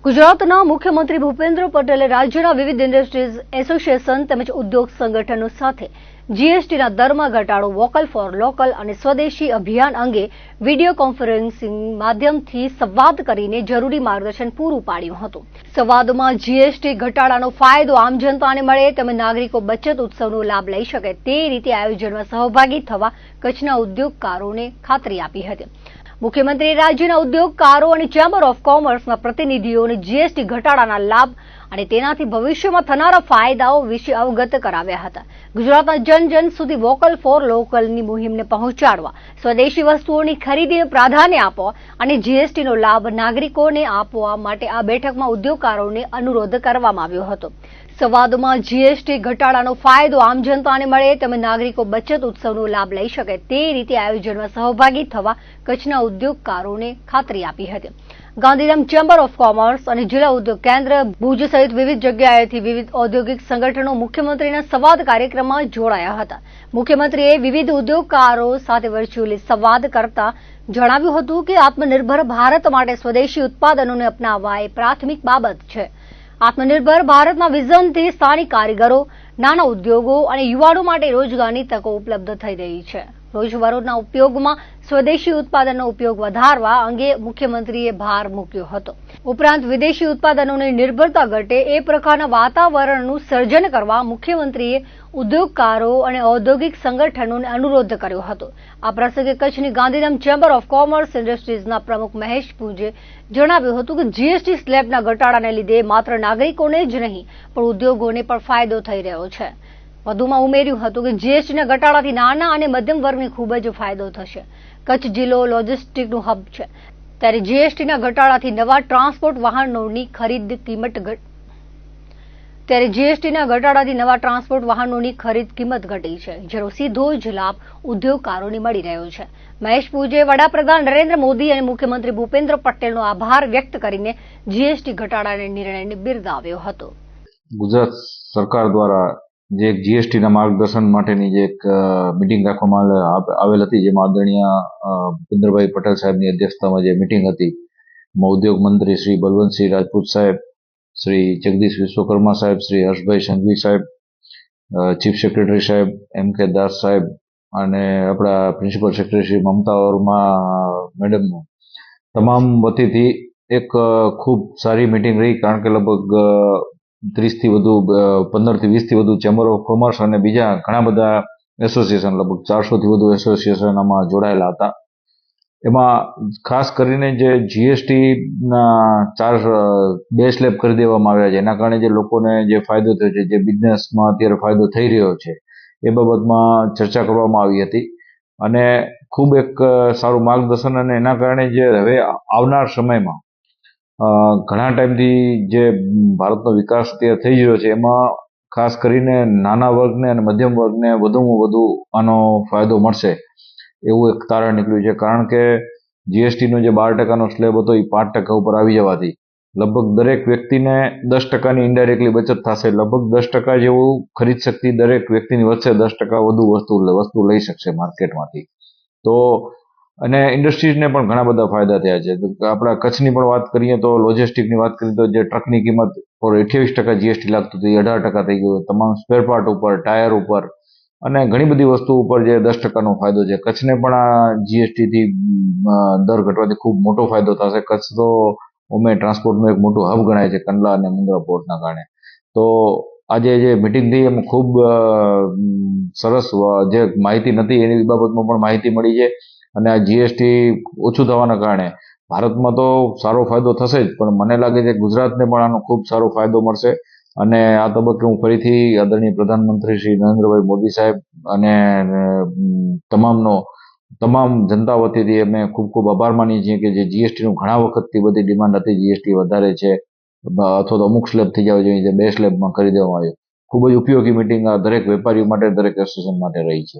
ગુજરાતના મુખ્યમંત્રી ભૂપેન્દ્ર પટેલે રાજ્યના વિવિધ ઇન્ડસ્ટ્રીઝ એસોસિએશન તેમજ ઉદ્યોગ સંગઠનો સાથે જીએસટીના દરમાં ઘટાડો, વોકલ ફોર લોકલ અને સ્વદેશી અભિયાન અંગે વિડીયો કોન્ફરન્સિંગ માધ્યમથી સંવાદ કરીને જરૂરી માર્ગદર્શન પૂરું પાડ્યું હતું. સંવાદમાં જીએસટી ઘટાડાનો ફાયદો આમ જનતાને મળે તેમજ નાગરિકો બચત ઉત્સવનો લાભ લઈ શકે તે રીતે આયોજનમાં સહભાગી થવા કચ્છના ઉદ્યોગકારોને ખાતરી આપી હતી. મુખ્યમંત્રીએ રાજ્યના ઉદ્યોગકારો અને ચેમ્બર ઓફ કોમર્સના પ્રતિનિધિઓને જીએસટી ઘટાડાના લાભ અને તેનાથી ભવિષ્યમાં થનારા ફાયદાઓ વિશે અવગત કરાવ્યા હતા. ગુજરાતના જન સુધી વોકલ ફોર લોકલની મુહિમને પહોંચાડવા, સ્વદેશી વસ્તુઓની ખરીદીને પ્રાધાન્ય આપવા અને જીએસટીનો લાભ નાગરિકોને આપવા માટે આ બેઠકમાં ઉદ્યોગકારોને અનુરોધ કરવામાં આવ્યો હતો. સંવાદમાં જીએસટી ઘટાડાનો ફાયદો આમ જનતાને મળે તેમજ નાગરિકો બચત ઉત્સવનો લાભ લઈ શકે તે રીતે આયોજનમાં સહભાગી થવા કચ્છના ઉદ્યોગકારોને ખાતરી આપી હતી. ગાંધીધામ ચેમ્બર ઓફ કોમર્સ અને જિલ્લા ઉદ્યોગ કેન્દ્ર ભુજ સહિત વિવિધ જગ્યાએથી વિવિધ ઔદ્યોગિક સંગઠનો મુખ્યમંત્રીના સંવાદ કાર્યક્રમમાં જોડાયા હતા. મુખ્યમંત્રીએ વિવિધ ઉદ્યોગકારો સાથે વર્ચ્યુઅલી સંવાદ કરતા જણાવ્યું હતું કે આત્મનિર્ભર ભારત માટે સ્વદેશી ઉત્પાદનોને અપનાવવા એ પ્રાથમિક બાબત છે. આત્મનિર્ભર ભારતના વિઝનથી સ્થાનિક કારીગરો, નાના ઉદ્યોગો અને યુવાનો માટે રોજગારની તકો ઉપલબ્ધ થઈ રહી છે. રોજબરોજના ઉપયોગમાં સ્વદેશી ઉત્પાદનનો ઉપયોગ વધારવા અંગે મુખ્યમંત્રીએ ભાર મૂક્યો હતો. ઉપરાંત વિદેશી ઉત્પાદનોની નિર્ભરતા ઘટે એ પ્રકારના વાતાવરણનું સર્જન કરવા મુખ્યમંત્રીએ ઉદ્યોગકારો અને ઔદ્યોગિક સંગઠનોને અનુરોધ કર્યો હતો. આ પ્રસંગે કચ્છની ગાંધીધામ ચેમ્બર ઓફ કોમર્સ ઇન્ડસ્ટ્રીઝના પ્રમુખ મહેશ પૂજે જણાવ્યું હતું કે જીએસટી સ્લેબના ઘટાડાને લીધે માત્ર નાગરિકોને જ નહીં પણ ઉદ્યોગોને પણ ફાયદો થઈ રહ્યો છે. વધુમાં ઉમેર્યું હતું કે જીએસટીના ઘટાડાથી નાના અને મધ્યમ વર્ગને ખૂબ જ ફાયદો થશે. કચ્છ જિલ્લો લોજિસ્ટિકનું હબ છે, ત્યારે જીએસટીના ઘટાડાથી નવા ટ્રાન્સપોર્ટ વાહનોની ખરીદ કિંમત ઘટી છે, જેનો સીધો જ લાભ ઉદ્યોગકારોને મળી રહ્યો છે. મહેશ પૂજે વડાપ્રધાન નરેન્દ્ર મોદી અને મુખ્યમંત્રી ભૂપેન્દ્ર પટેલનો આભાર વ્યક્ત કરીને જીએસટી ઘટાડાના નિર્ણયને બિરદાવ્યો હતો. ગુજરાત સરકાર દ્વારા જે એક જીએસટીના માર્ગદર્શન માટેની જે એક મિટિંગ રાખવામાં આવેલ હતી, જેમાં આદરણીય ભૂપેન્દ્રભાઈ પટેલ સાહેબની અધ્યક્ષતામાં જે મિટિંગ હતી, એમાં ઉદ્યોગ મંત્રી શ્રી બલવંતસિંહ રાજપૂત સાહેબ, શ્રી જગદીશ વિશ્વકર્મા સાહેબ, શ્રી હર્ષભાઈ સંઘવી સાહેબ, ચીફ સેક્રેટરી સાહેબ એમ કે દાસ સાહેબ અને આપણા પ્રિન્સિપલ સેક્રેટરી શ્રી મમતા વર્મા મેડમ તમામ વતીથી એક ખૂબ સારી મિટિંગ રહી. કારણ કે લગભગ 15 થી 20 વધુ ચેમ્બર ઓફ કોમર્સ અને બીજા ઘણા બધા એસોસિએશન, લગભગ 400 થી વધુ એસોસિએશન આમાં જોડાયેલા હતા. એમાં ખાસ કરીને જે જીએસટીના 2 સ્લેબ કરી દેવામાં આવ્યા છે, એના કારણે જે લોકોને જે ફાયદો થયો છે, જે બિઝનેસમાં અત્યારે ફાયદો થઈ રહ્યો છે, એ બાબતમાં ચર્ચા કરવામાં આવી હતી અને ખૂબ એક સારું માર્ગદર્શન. અને એના કારણે જે હવે આવનાર સમયમાં ઘણા ટાઈમથી જે ભારતનો વિકાસ અત્યારે થઈ રહ્યો છે, એમાં ખાસ કરીને નાના વર્ગને અને મધ્યમ વર્ગને વધુમાં વધુ આનો ફાયદો મળશે એવું એક તારણ નીકળ્યું છે. કારણ કે જીએસટીનો જે 12% સ્લેબ હતો એ 5% ઉપર આવી જવાથી લગભગ દરેક વ્યક્તિને 10%ની ઇન્ડાયરેક્ટલી બચત થશે. લગભગ 10% જેવું ખરીદ શક્તિ દરેક વ્યક્તિની વધશે, 10% વધુ વસ્તુ લઈ શકશે માર્કેટમાંથી. તો અને ઇન્ડસ્ટ્રીઝને પણ ઘણા બધા ફાયદા થયા છે. આપણા કચ્છની પણ વાત કરીએ તો લોજિસ્ટિકની વાત કરીએ તો જે ટ્રકની કિંમત 28% જીએસટી લાગતું હતું, 18% થઈ ગયું. તમામ સ્પેર પાર્ટ ઉપર, ટાયર ઉપર અને ઘણી બધી વસ્તુ ઉપર જે 10%નો ફાયદો છે. કચ્છને પણ આ જીએસટીથી દર ઘટવાથી ખૂબ મોટો ફાયદો થશે. કચ્છ તો ટ્રાન્સપોર્ટનું એક મોટું હબ ગણાય છે કંડલા અને મુન્દ્રા પોર્ટના કારણે. તો આજે જે મિટિંગ થઈ એમાં ખૂબ સરસ જે માહિતી નથી એની બાબતમાં પણ માહિતી મળી છે. અને આ જીએસટી ઓછું થવાના કારણે ભારતમાં તો સારો ફાયદો થશે જ, પણ મને લાગે છે ગુજરાતને પણ આનો ખૂબ સારો ફાયદો મળશે. અને આ તબક્કે હું ફરીથી આદરણીય પ્રધાનમંત્રી શ્રી નરેન્દ્રભાઈ મોદી સાહેબ અને તમામ જનતા વતીથી અમે ખૂબ ખૂબ આભાર માનીએ છીએ કે જે જીએસટીનું ઘણા વખતથી બધી ડિમાન્ડ હતી, જીએસટી વધારે છે અથવા તો અમુક સ્લેબ થઈ જવા જોઈએ, જે 2 સ્લેબમાં કરી દેવામાં આવ્યો. ખૂબ જ ઉપયોગી મિટિંગ આ દરેક વેપારીઓ માટે, દરેક એસોસિએશન માટે રહી છે.